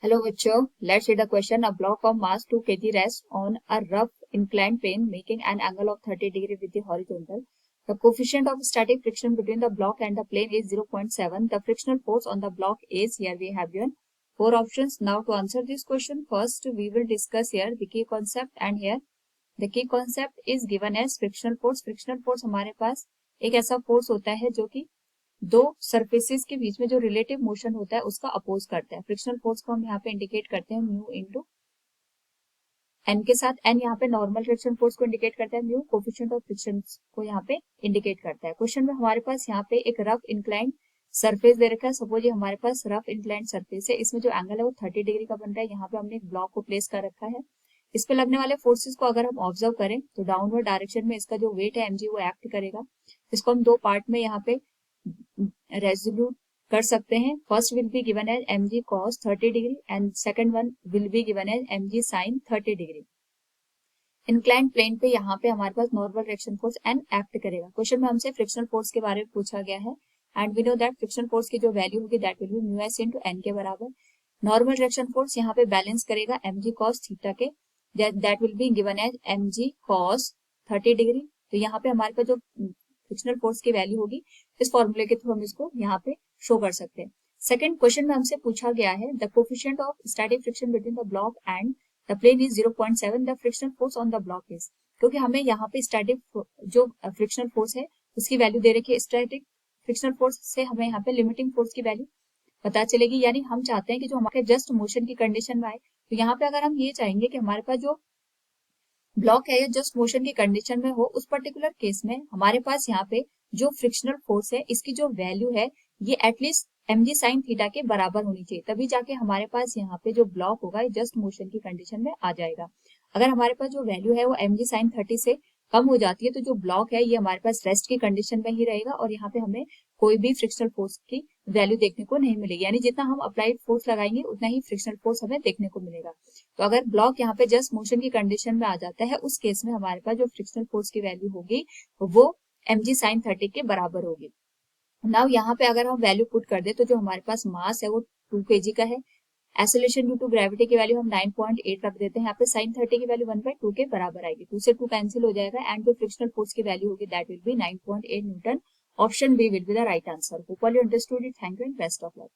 Hello बच्चों, let's read the question. A block of mass 2 kg rests on a rough inclined plane making an angle of 30 degree with the horizontal. The coefficient of static friction between the block and the plane is 0.7. The frictional force on the block is, here we have given 4 options. Now to answer this question, first we will discuss here the key concept, and here the key concept is given as frictional force. Frictional force हमारे पास एक ऐसा force होता है जो कि दो surfaces के बीच में जो रिलेटिव मोशन होता है उसका अपोज करता है. फ्रिक्शनल फोर्स को हम यहाँ पे इंडिकेट करते हैं म्यू इंटू एन के साथ. एन यहाँ पे नॉर्मल फ्रिक्शन फोर्स को इंडिकेट करता है, म्यू कोफिशिएंट ऑफ फ्रिक्शन को यहाँ पे इंडिकेट करता है. क्वेश्चन में हमारे पास यहाँ पे एक रफ इंक्लाइंड सरफेस दे रखा है. सपोज ये हमारे पास रफ इंक्लाइंड सरफेस है, इसमें जो एंगल है वो 30 डिग्री का बन रहा है. यहाँ पे हमने एक ब्लॉक को प्लेस कर रखा है. इस पे लगने वाले फोर्सेस को अगर हम ऑब्जर्व करें तो डाउनवर्ड डायरेक्शन में इसका जो वेट है एमजी वो एक्ट करेगा. इसको हम दो पार्ट में यहाँ पे रेजोल्यूट कर सकते हैं. First will be given as mg cos 30 degree and second one will be given as mg sin 30 degree. Inclined plane पे यहाँ पे हमारे पास normal reaction force N act करेगा. क्वेश्चन में हमसे फ्रिक्शनल फोर्स के बारे में पूछा गया है and we know that frictional force की जो वैल्यू होगी that will be mu S into N के बराबर. नॉर्मल रिएक्शन फोर्स यहाँ पे बैलेंस करेगा mg cos थीटा के, that will be given as mg cos 30 degree. तो यहाँ पे हमारे पास जो फ्रिक्शनल फोर्स की वैल्यू होगी इस फॉर्मूले के थ्रू हम इसको यहाँ पे शो कर सकते हैं. सेकंड क्वेश्चन में हमसे पूछा गया है the coefficient of static friction between the block and the plane is 0.7. The frictional force on the block is, क्योंकि हमें यहाँ पे स्टैटिक जो फ्रिक्शनल फोर्स है उसकी वैल्यू दे रखी है. स्टैटिक फ्रिक्शनल फोर्स से हमें यहाँ पे लिमिटिंग फोर्स की वैल्यू पता चलेगी, यानी हम चाहते हैं कि जो हमारे जस्ट मोशन की कंडीशन में आए. तो यहाँ पे अगर हम ये चाहेंगे कि हमारे पास जो ब्लॉक है या जस्ट मोशन की कंडीशन में हो, उस पर्टिकुलर केस में हमारे पास यहाँ पे जो फ्रिक्शनल फोर्स है इसकी जो वैल्यू है ये एटलीस्ट mg sin थीटा के बराबर होनी चाहिए, तभी जाके हमारे पास यहाँ पे जो ब्लॉक होगा ये जस्ट मोशन की कंडीशन में आ जाएगा. अगर हमारे पास जो वैल्यू है वो mg sin 30 से कम हो जाती है तो जो ब्लॉक है ये हमारे पास रेस्ट की कंडीशन में ही रहेगा और यहाँ पे हमें कोई भी फ्रिक्शनल फोर्स की वैल्यू देखने को नहीं मिलेगी, यानी जितना हम अप्लाइड फोर्स लगाएंगे उतना ही फ्रिक्शनल फोर्स हमें देखने को मिलेगा. तो अगर ब्लॉक यहाँ पे जस्ट मोशन की कंडीशन में आ जाता है उस केस में हमारे पास जो फ्रिक्शनल फोर्स की वैल्यू होगी वो mg sin 30 के बराबर होगी. नाउ यहाँ पे अगर हम वैल्यू पुट कर दे तो जो हमारे पास मास है वो 2 kg का है. एक्सेलरेशन ड्यू टू ग्रेविटी की वैल्यू हम 9.8 रख देते हैं. यहाँ पे sin 30 की वैल्यू 1/2 के बराबर आएगी. 2 से 2 कैंसिल हो जाएगा एंड जो फ्रिक्शनल फोर्स की वैल्यू होगी that will be 9.8 newton. Option B will be the right answer. Hope you understood it. Thank you and best of luck.